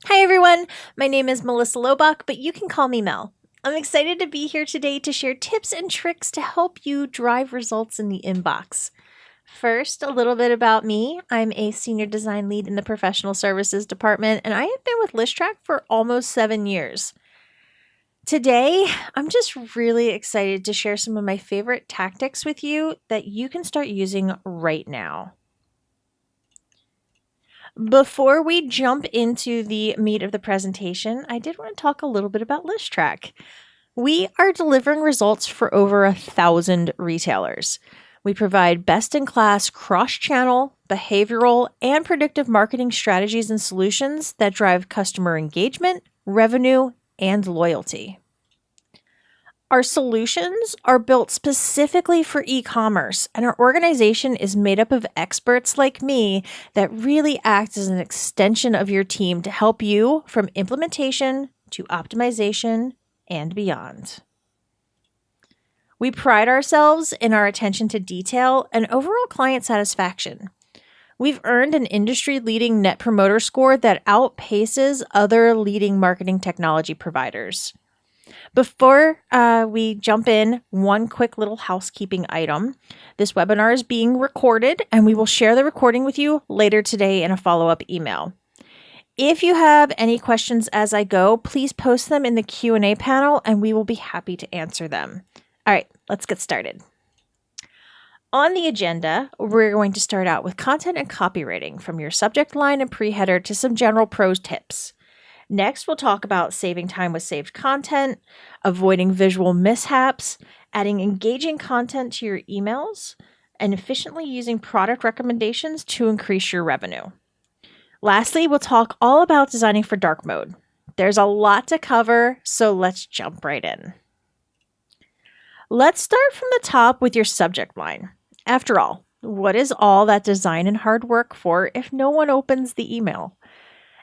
Hi everyone, my name is Melissa Lobach, but you can call me Mel. I'm excited to be here today to share tips and tricks to help you drive results in the inbox. First, a little bit about me. I'm a senior design lead in the professional services department, and I have been with Listrak for almost 7 years. Today, I'm just really excited to share some of my favorite tactics with you that you can start using right now. Before we jump into the meat of the presentation, I did want to talk a little bit about Listrak. We are delivering results for over 1,000 retailers. We provide best-in-class cross-channel, behavioral, and predictive marketing strategies and solutions that drive customer engagement, revenue, and loyalty. Our solutions are built specifically for e-commerce, and our organization is made up of experts like me that really act as an extension of your team to help you from implementation to optimization and beyond. We pride ourselves in our attention to detail and overall client satisfaction. We've earned an industry-leading Net Promoter Score that outpaces other leading marketing technology providers. Before we jump in, one quick little housekeeping item. This webinar is being recorded, and we will share the recording with you later today in a follow-up email. If you have any questions as I go, please post them in the Q&A panel, and we will be happy to answer them. All right, let's get started. On the agenda, we're going to start out with content and copywriting, from your subject line and pre-header to some general pros tips. Next, we'll talk about saving time with saved content, avoiding visual mishaps, adding engaging content to your emails, and efficiently using product recommendations to increase your revenue. Lastly, we'll talk all about designing for dark mode. There's a lot to cover, so let's jump right in. Let's start from the top with your subject line. After all, what is all that design and hard work for if no one opens the email?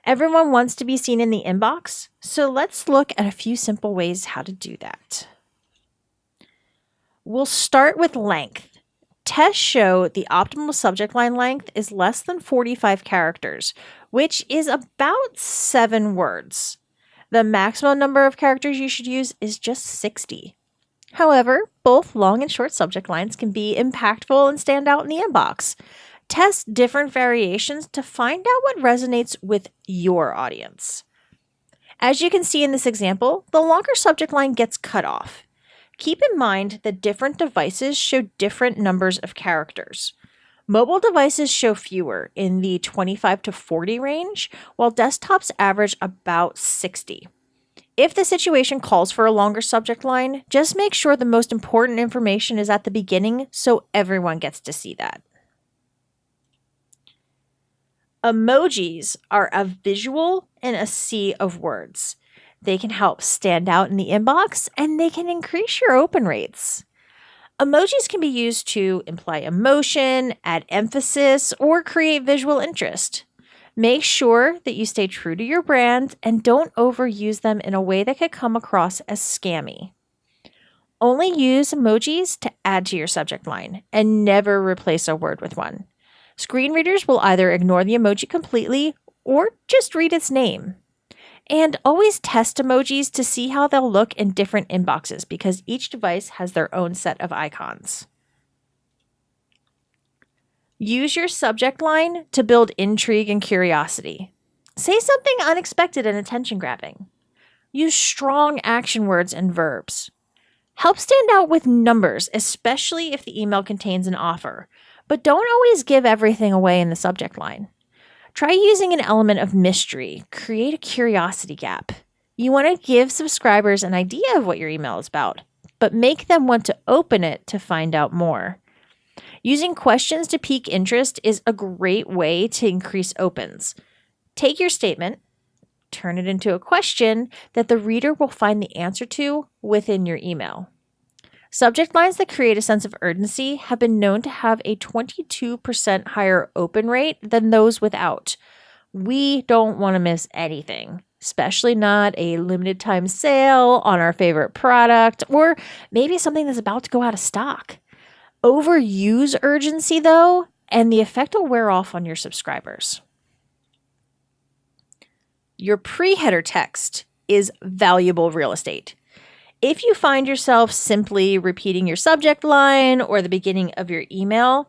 Everyone wants to be seen in the inbox, so let's look at a few simple ways how to do that. We'll start with length. Tests show the optimal subject line length is less than 45 characters, which is about 7 words. The maximum number of characters you should use is just 60. However, both long and short subject lines can be impactful and stand out in the inbox. Test different variations to find out what resonates with your audience. As you can see in this example, the longer subject line gets cut off. Keep in mind that different devices show different numbers of characters. Mobile devices show fewer, in the 25 to 40 range, while desktops average about 60. If the situation calls for a longer subject line, just make sure the most important information is at the beginning so everyone gets to see that. Emojis are a visual in a sea of words. They can help stand out in the inbox, and they can increase your open rates. Emojis can be used to imply emotion, add emphasis, or create visual interest. Make sure that you stay true to your brand and don't overuse them in a way that could come across as scammy. Only use emojis to add to your subject line, and never replace a word with one. Screen readers will either ignore the emoji completely or just read its name. And always test emojis to see how they'll look in different inboxes, because each device has their own set of icons. Use your subject line to build intrigue and curiosity. Say something unexpected and attention-grabbing. Use strong action words and verbs. Help stand out with numbers, especially if the email contains an offer. But don't always give everything away in the subject line. Try using an element of mystery. Create a curiosity gap. You want to give subscribers an idea of what your email is about, but make them want to open it to find out more. Using questions to pique interest is a great way to increase opens. Take your statement, turn it into a question that the reader will find the answer to within your email. Subject lines that create a sense of urgency have been known to have a 22% higher open rate than those without. We don't want to miss anything, especially not a limited time sale on our favorite product, or maybe something that's about to go out of stock. Overuse urgency, though, and the effect will wear off on your subscribers. Your pre-header text is valuable real estate. If you find yourself simply repeating your subject line or the beginning of your email,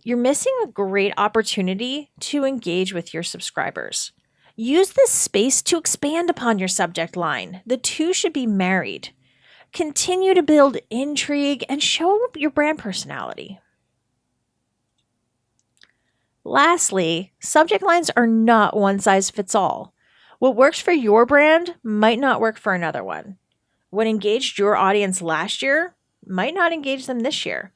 you're missing a great opportunity to engage with your subscribers. Use this space to expand upon your subject line. The two should be married. Continue to build intrigue and show your brand personality. Lastly, subject lines are not one size fits all. What works for your brand might not work for another one. What engaged your audience last year might not engage them this year.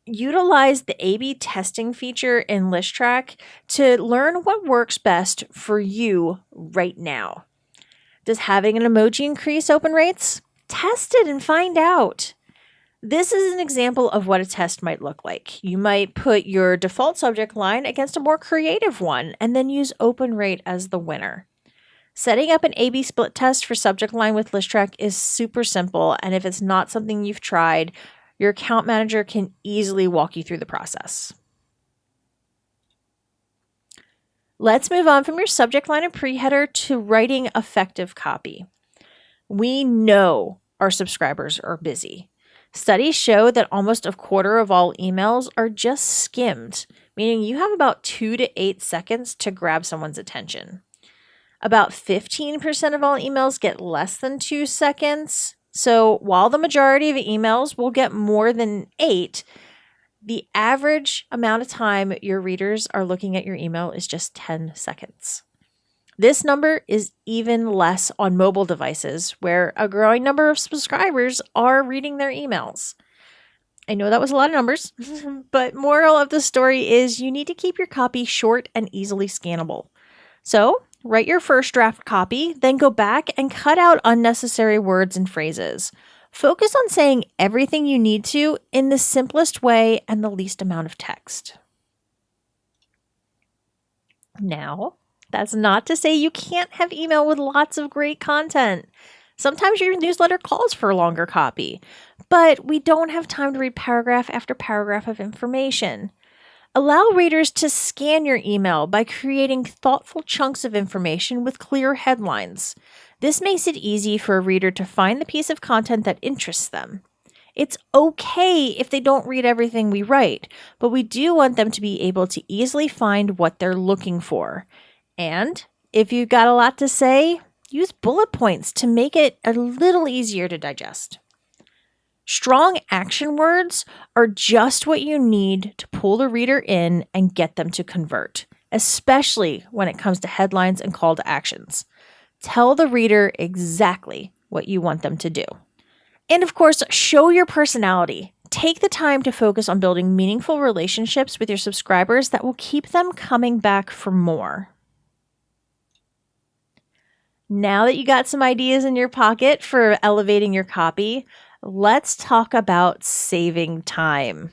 Utilize the A/B testing feature in Listrak to learn what works best for you right now. Does having an emoji increase open rates? Test it and find out. This is an example of what a test might look like. You might put your default subject line against a more creative one and then use open rate as the winner. Setting up an A/B split test for subject line with Listrak is super simple, and if it's not something you've tried, your account manager can easily walk you through the process. Let's move on from your subject line and pre-header to writing effective copy. We know our subscribers are busy. Studies show that almost a quarter of all emails are just skimmed, meaning you have about 2 to 8 seconds to grab someone's attention. About 15% of all emails get less than 2 seconds. So while the majority of emails will get more than 8, the average amount of time your readers are looking at your email is just 10 seconds. This number is even less on mobile devices, where a growing number of subscribers are reading their emails. I know that was a lot of numbers, but moral of the story is you need to keep your copy short and easily scannable. So write your first draft copy, then go back and cut out unnecessary words and phrases. Focus on saying everything you need to in the simplest way and the least amount of text. Now, that's not to say you can't have email with lots of great content. Sometimes your newsletter calls for longer copy, but we don't have time to read paragraph after paragraph of information. Allow readers to scan your email by creating thoughtful chunks of information with clear headlines. This makes it easy for a reader to find the piece of content that interests them. It's okay if they don't read everything we write, but we do want them to be able to easily find what they're looking for. And if you've got a lot to say, use bullet points to make it a little easier to digest. Strong action words are just what you need to pull the reader in and get them to convert, especially when it comes to headlines and call to actions. Tell the reader exactly what you want them to do. And of course, show your personality. Take the time to focus on building meaningful relationships with your subscribers that will keep them coming back for more. Now that you got some ideas in your pocket for elevating your copy, let's talk about saving time.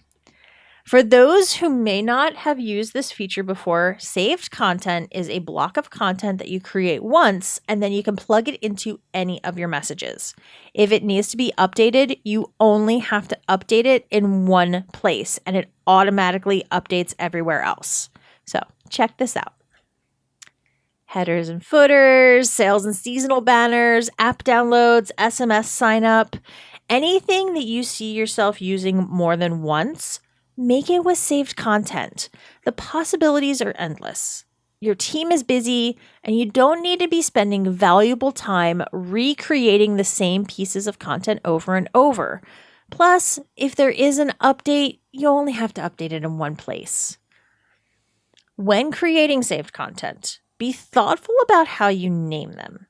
For those who may not have used this feature before, saved content is a block of content that you create once, and then you can plug it into any of your messages. If it needs to be updated, you only have to update it in one place, and it automatically updates everywhere else. So check this out. Headers and footers, sales and seasonal banners, app downloads, SMS sign up, anything that you see yourself using more than once, make it with saved content. The possibilities are endless. Your team is busy, and you don't need to be spending valuable time recreating the same pieces of content over and over. Plus, if there is an update, you only have to update it in one place. When creating saved content, be thoughtful about how you name them.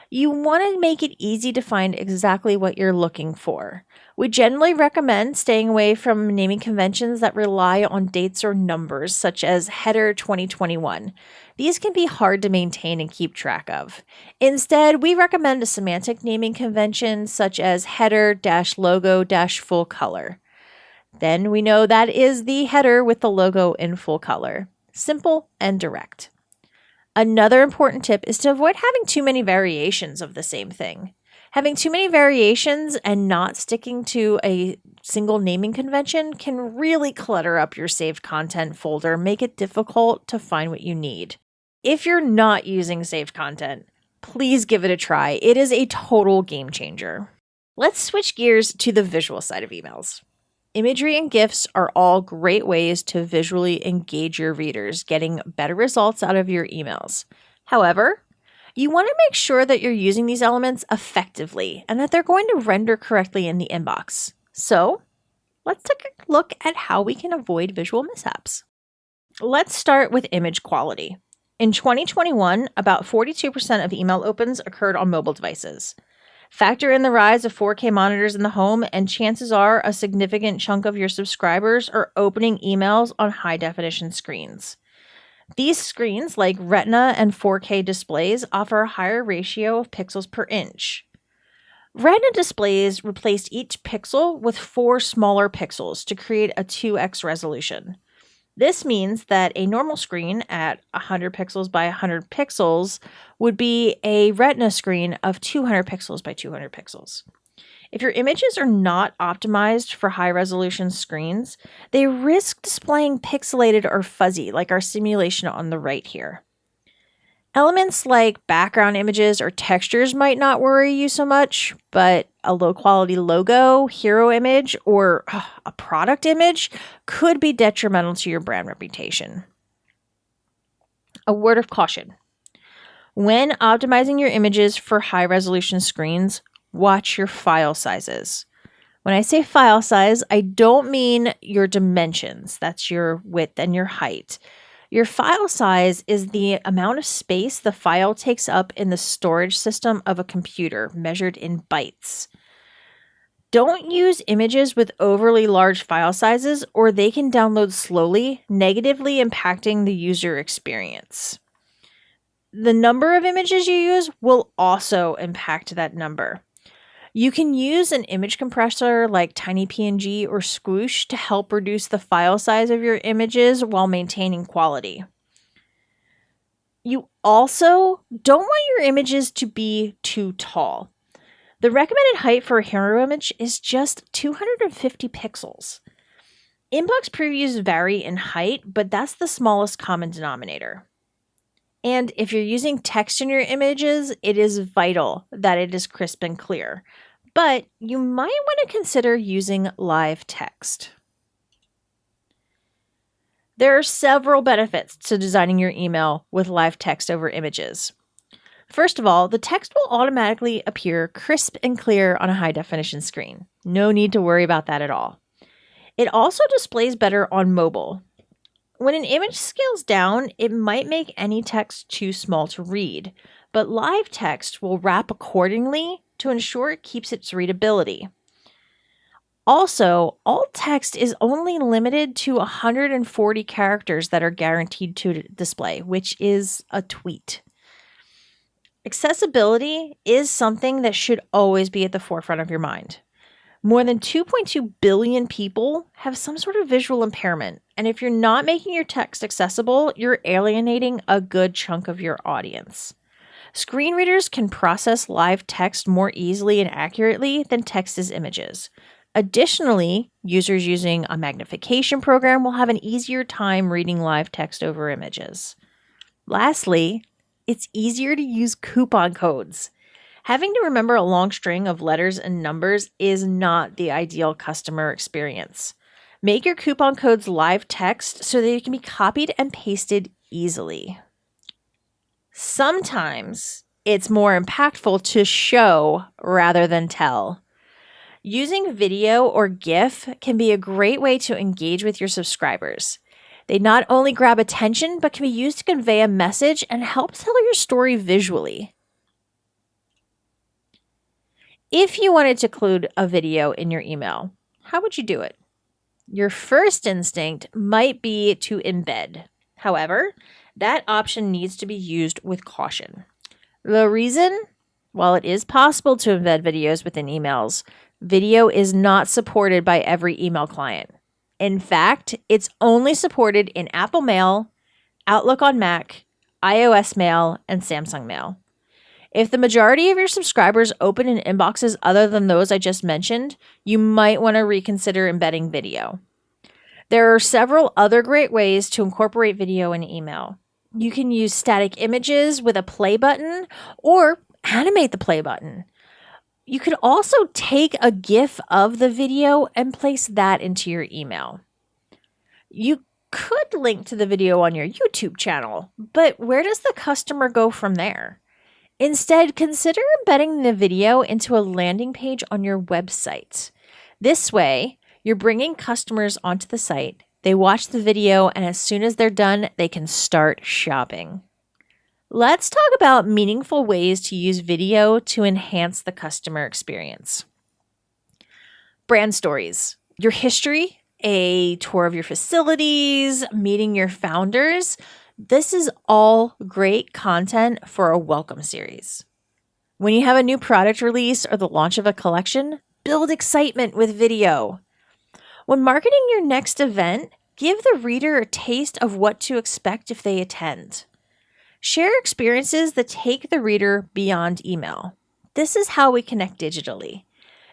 You want to make it easy to find exactly what you're looking for. We generally recommend staying away from naming conventions that rely on dates or numbers, such as header 2021. These can be hard to maintain and keep track of. Instead, we recommend a semantic naming convention such as header-logo-full color. Then we know that is the header with the logo in full color. Simple and direct. Another important tip is to avoid having too many variations of the same thing. Having too many variations and not sticking to a single naming convention can really clutter up your saved content folder, make it difficult to find what you need. If you're not using saved content, please give it a try. It is a total game changer. Let's switch gears to the visual side of emails. Imagery and GIFs are all great ways to visually engage your readers, getting better results out of your emails. However, you want to make sure that you're using these elements effectively and that they're going to render correctly in the inbox. So, let's take a look at how we can avoid visual mishaps. Let's start with image quality. In 2021, about 42% of email opens occurred on mobile devices. Factor in the rise of 4K monitors in the home, and chances are a significant chunk of your subscribers are opening emails on high-definition screens. These screens, like Retina and 4K displays, offer a higher ratio of pixels per inch. Retina displays replaced each pixel with 4 smaller pixels to create a 2x resolution. This means that a normal screen at 100 pixels by 100 pixels would be a Retina screen of 200 pixels by 200 pixels. If your images are not optimized for high-resolution screens, they risk displaying pixelated or fuzzy, like our simulation on the right here. Elements like background images or textures might not worry you so much, but a low-quality logo, hero image, or a product image could be detrimental to your brand reputation. A word of caution. When optimizing your images for high-resolution screens, watch your file sizes. When I say file size, I don't mean your dimensions. That's your width and your height. Your file size is the amount of space the file takes up in the storage system of a computer, measured in bytes. Don't use images with overly large file sizes, or they can download slowly, negatively impacting the user experience. The number of images you use will also impact that number. You can use an image compressor like TinyPNG or Squoosh to help reduce the file size of your images while maintaining quality. You also don't want your images to be too tall. The recommended height for a hero image is just 250 pixels. Inbox previews vary in height, but that's the smallest common denominator. And if you're using text in your images, it is vital that it is crisp and clear. But you might want to consider using live text. There are several benefits to designing your email with live text over images. First of all, the text will automatically appear crisp and clear on a high-definition screen. No need to worry about that at all. It also displays better on mobile. When an image scales down, it might make any text too small to read, but live text will wrap accordingly to ensure it keeps its readability. Also, alt text is only limited to 140 characters that are guaranteed to display, which is a tweet. Accessibility is something that should always be at the forefront of your mind. More than 2.2 billion people have some sort of visual impairment, and if you're not making your text accessible, you're alienating a good chunk of your audience. Screen readers can process live text more easily and accurately than text as images. Additionally, users using a magnification program will have an easier time reading live text over images. Lastly, it's easier to use coupon codes. Having to remember a long string of letters and numbers is not the ideal customer experience. Make your coupon codes live text so that they can be copied and pasted easily. Sometimes it's more impactful to show rather than tell. Using video or GIF can be a great way to engage with your subscribers. They not only grab attention, but can be used to convey a message and help tell your story visually. If you wanted to include a video in your email, how would you do it? Your first instinct might be to embed. However, that option needs to be used with caution. The reason? While it is possible to embed videos within emails, video is not supported by every email client. In fact, it's only supported in Apple Mail, Outlook on Mac, iOS Mail, and Samsung Mail. If the majority of your subscribers open in inboxes other than those I just mentioned, you might want to reconsider embedding video. There are several other great ways to incorporate video in email. You can use static images with a play button or animate the play button. You could also take a GIF of the video and place that into your email. You could link to the video on your YouTube channel, but where does the customer go from there? Instead, consider embedding the video into a landing page on your website. This way, you're bringing customers onto the site, they watch the video, and as soon as they're done, they can start shopping. Let's talk about meaningful ways to use video to enhance the customer experience. Brand stories, your history, a tour of your facilities, meeting your founders. This is all great content for a welcome series. When you have a new product release or the launch of a collection, build excitement with video. When marketing your next event, give the reader a taste of what to expect if they attend. Share experiences that take the reader beyond email. This is how we connect digitally.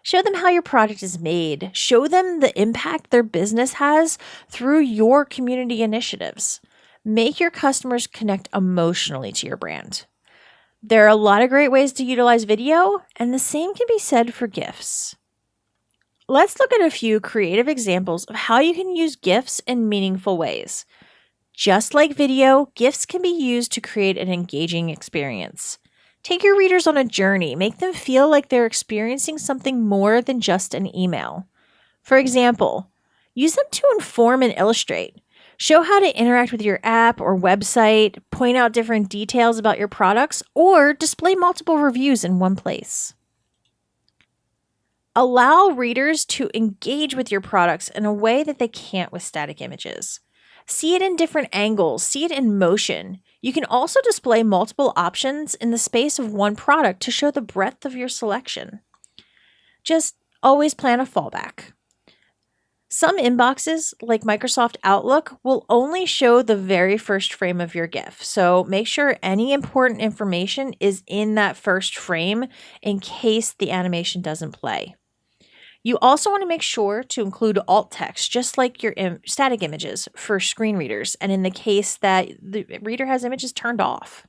Show them how your product is made. Show them the impact their business has through your community initiatives. Make your customers connect emotionally to your brand. There are a lot of great ways to utilize video, and the same can be said for GIFs. Let's look at a few creative examples of how you can use GIFs in meaningful ways. Just like video, GIFs can be used to create an engaging experience. Take your readers on a journey. Make them feel like they're experiencing something more than just an email. For example, use them to inform and illustrate. Show how to interact with your app or website, point out different details about your products, or display multiple reviews in one place. Allow readers to engage with your products in a way that they can't with static images. See it in different angles, see it in motion. You can also display multiple options in the space of one product to show the breadth of your selection. Just always plan a fallback. Some inboxes, like Microsoft Outlook, will only show the very first frame of your GIF, so make sure any important information is in that first frame in case the animation doesn't play. You also want to make sure to include alt text, just like your static images for screen readers, and in the case that the reader has images turned off.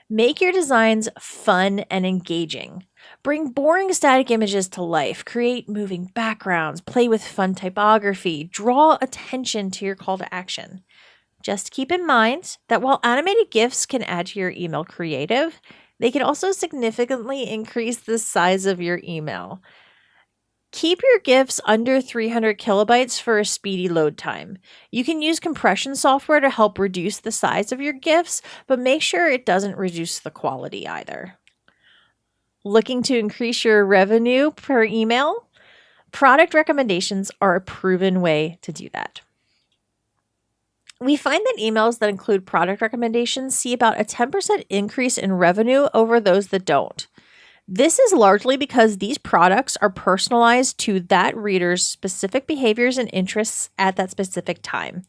Make your designs fun and engaging. Bring boring static images to life. Create moving backgrounds. Play with fun typography. Draw attention to your call to action. Just keep in mind that while animated GIFs can add to your email creative, they can also significantly increase the size of your email. Keep your GIFs under 300 kilobytes for a speedy load time. You can use compression software to help reduce the size of your GIFs, but make sure it doesn't reduce the quality either. Looking to increase your revenue per email? Product recommendations are a proven way to do that. We find that emails that include product recommendations see about a 10% increase in revenue over those that don't. This is largely because these products are personalized to that reader's specific behaviors and interests at that specific time.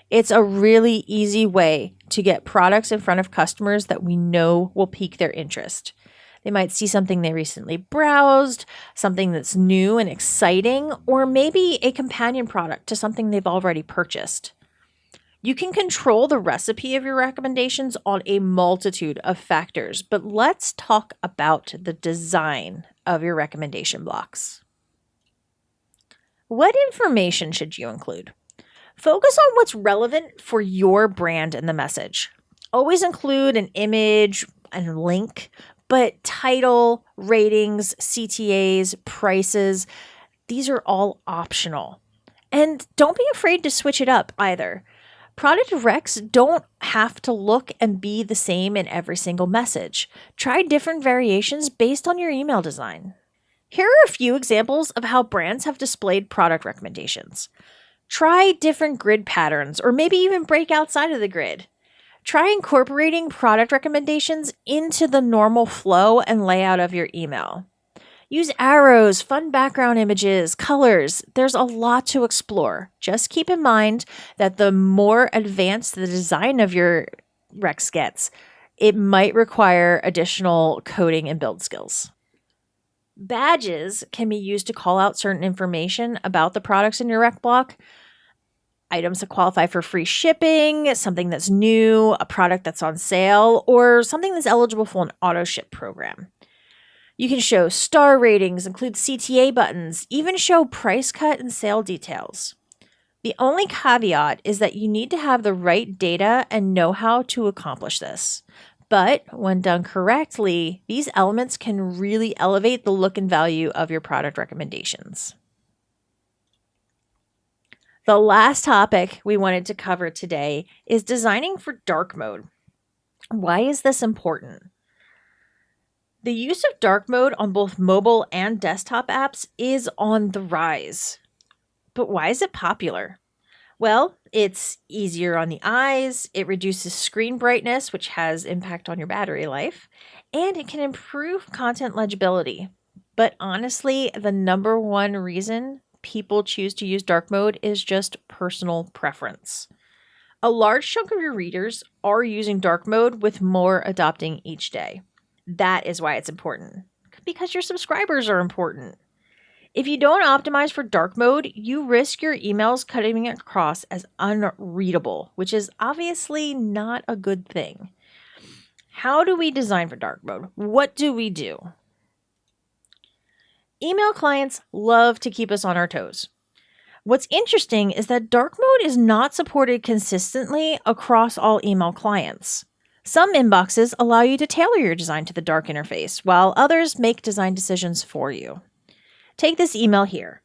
It's a really easy way to get products in front of customers that we know will pique their interest. They might see something they recently browsed, something that's new and exciting, or maybe a companion product to something they've already purchased. You can control the recipe of your recommendations on a multitude of factors, but let's talk about the design of your recommendation blocks. What information should you include? Focus on what's relevant for your brand and the message. Always include an image and link, but title, ratings, CTAs, prices, these are all optional. And don't be afraid to switch it up either. Product recs don't have to look and be the same in every single message. Try different variations based on your email design. Here are a few examples of how brands have displayed product recommendations. Try different grid patterns, or maybe even break outside of the grid. Try incorporating product recommendations into the normal flow and layout of your email. Use arrows, fun background images, colors. There's a lot to explore. Just keep in mind that the more advanced the design of your recs gets, it might require additional coding and build skills. Badges can be used to call out certain information about the products in your rec block. items that qualify for free shipping, something that's new, a product that's on sale, or something that's eligible for an auto ship program. You can show star ratings, include CTA buttons, even show price cut and sale details. The only caveat is that you need to have the right data and know how to accomplish this. But when done correctly, these elements can really elevate the look and value of your product recommendations. The last topic we wanted to cover today is designing for dark mode. Why is this important? The use of dark mode on both mobile and desktop apps is on the rise. But why is it popular? Well, it's easier on the eyes, it reduces screen brightness, which has impact on your battery life, and it can improve content legibility. But honestly, the number one reason people choose to use dark mode is just personal preference. A large chunk of your readers are using dark mode, with more adopting each day. That is why it's important, because your subscribers are important. If you don't optimize for dark mode, you risk your emails cutting across as unreadable, which is obviously not a good thing. How do we design for dark mode? What do we do? Email clients love to keep us on our toes. What's interesting is that dark mode is not supported consistently across all email clients. Some inboxes allow you to tailor your design to the dark interface, while others make design decisions for you. Take this email here.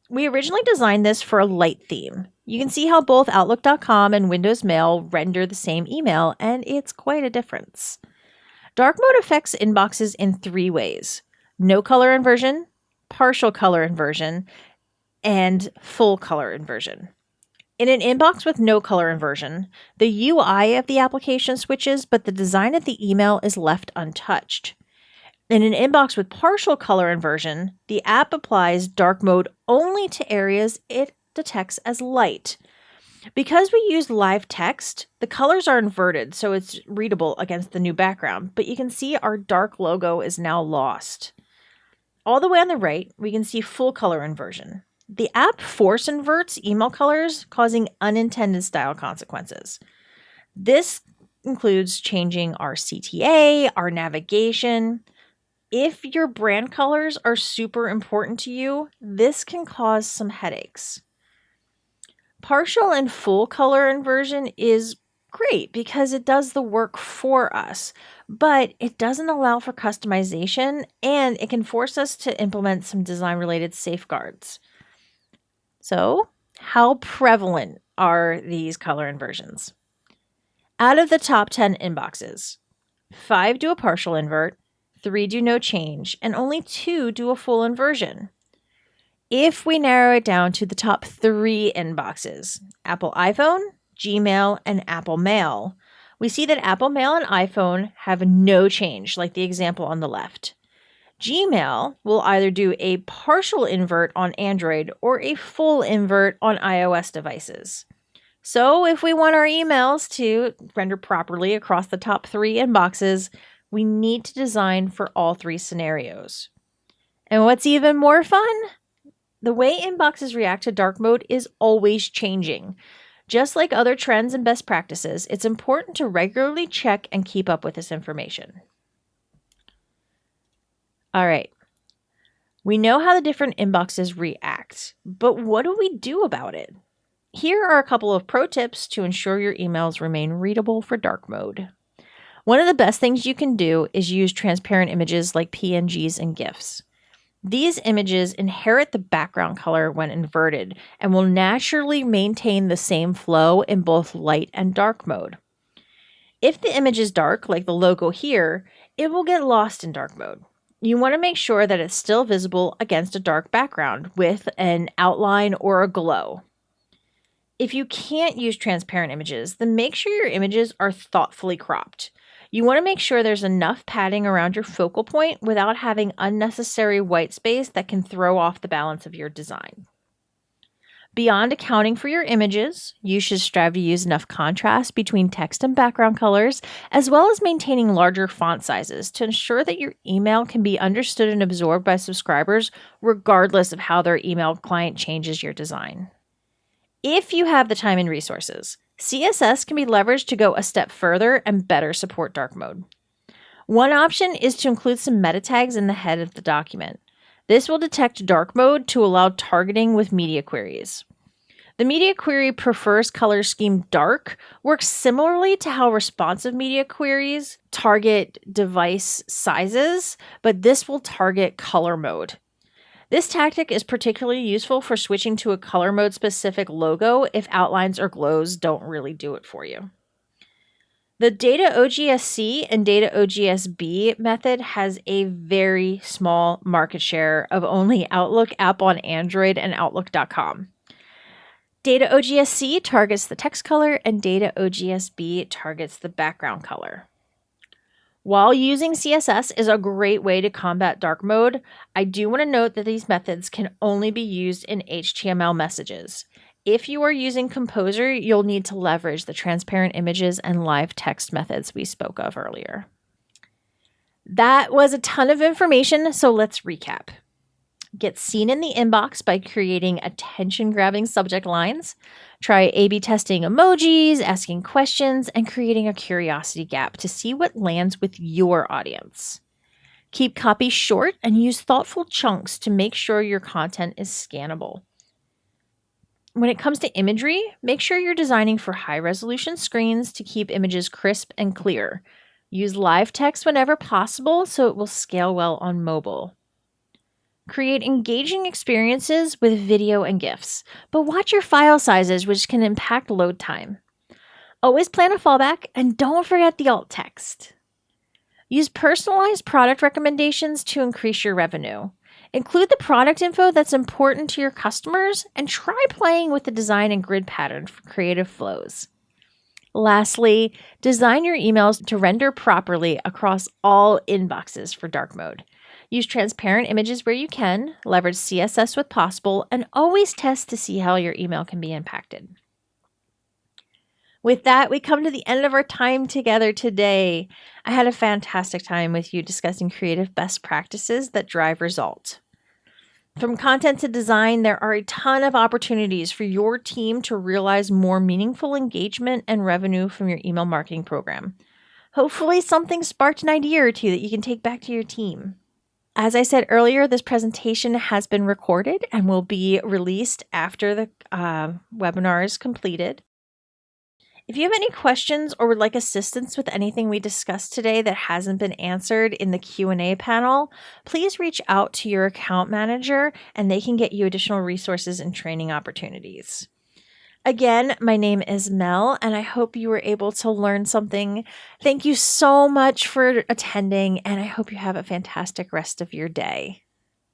We originally designed this for a light theme. You can see how both Outlook.com and Windows Mail render the same email, and it's quite a difference. Dark mode affects inboxes in 3 ways: no color inversion, partial color inversion, and full color inversion. In an inbox with no color inversion, the UI of the application switches, but the design of the email is left untouched. In an inbox with partial color inversion, the app applies dark mode only to areas it detects as light. Because we use live text, the colors are inverted so it's readable against the new background, but you can see our dark logo is now lost. All the way on the right, we can see full color inversion. The app force inverts email colors, causing unintended style consequences. This includes changing our CTA, our navigation. If your brand colors are super important to you, this can cause some headaches. Partial and full color inversion is great because it does the work for us, but it doesn't allow for customization, and it can force us to implement some design-related safeguards. So, how prevalent are these color inversions? Out of the top 10 inboxes, 5 do a partial invert, 3 do no change, and only 2 do a full inversion. If we narrow it down to the top 3 inboxes, Apple iPhone, Gmail, and Apple Mail, we see that Apple Mail and iPhone have no change, like the example on the left. Gmail will either do a partial invert on Android or a full invert on iOS devices. So if we want our emails to render properly across the top 3 inboxes, we need to design for all 3 scenarios. And what's even more fun? The way inboxes react to dark mode is always changing. Just like other trends and best practices, it's important to regularly check and keep up with this information. All right. We know how the different inboxes react, but what do we do about it? Here are a couple of pro tips to ensure your emails remain readable for dark mode. One of the best things you can do is use transparent images like PNGs and GIFs. These images inherit the background color when inverted and will naturally maintain the same flow in both light and dark mode. If the image is dark, like the logo here, it will get lost in dark mode. You want to make sure that it's still visible against a dark background with an outline or a glow. If you can't use transparent images, then make sure your images are thoughtfully cropped. You want to make sure there's enough padding around your focal point without having unnecessary white space that can throw off the balance of your design. Beyond accounting for your images, you should strive to use enough contrast between text and background colors, as well as maintaining larger font sizes to ensure that your email can be understood and absorbed by subscribers regardless of how their email client changes your design. If you have the time and resources, CSS can be leveraged to go a step further and better support dark mode. One option is to include some meta tags in the head of the document. This will detect dark mode to allow targeting with media queries. The media query prefers color scheme dark works similarly to how responsive media queries target device sizes, but this will target color mode. This tactic is particularly useful for switching to a color mode specific logo if outlines or glows don't really do it for you. The data OGSC and data OGSB method has a very small market share of only Outlook app on Android and Outlook.com. Data OGSC targets the text color and data OGSB targets the background color. While using CSS is a great way to combat dark mode, I do want to note that these methods can only be used in HTML messages. If you are using Composer, you'll need to leverage the transparent images and live text methods we spoke of earlier. That was a ton of information, so let's recap. Get seen in the inbox by creating attention-grabbing subject lines. Try A/B testing emojis, asking questions, and creating a curiosity gap to see what lands with your audience. Keep copy short and use thoughtful chunks to make sure your content is scannable. When it comes to imagery, make sure you're designing for high-resolution screens to keep images crisp and clear. Use live text whenever possible so it will scale well on mobile. Create engaging experiences with video and GIFs, but watch your file sizes, which can impact load time. Always plan a fallback, and don't forget the alt text. Use personalized product recommendations to increase your revenue. Include the product info that's important to your customers, and try playing with the design and grid pattern for creative flows. Lastly, design your emails to render properly across all inboxes for dark mode. Use transparent images where you can, leverage CSS with possible, and always test to see how your email can be impacted. With that, we come to the end of our time together today. I had a fantastic time with you discussing creative best practices that drive result. From content to design, there are a ton of opportunities for your team to realize more meaningful engagement and revenue from your email marketing program. Hopefully, something sparked an idea or two that you can take back to your team. As I said earlier, this presentation has been recorded and will be released after the webinar is completed. If you have any questions or would like assistance with anything we discussed today that hasn't been answered in the Q&A panel, please reach out to your account manager and they can get you additional resources and training opportunities. Again, my name is Mel, and I hope you were able to learn something. Thank you so much for attending, and I hope you have a fantastic rest of your day.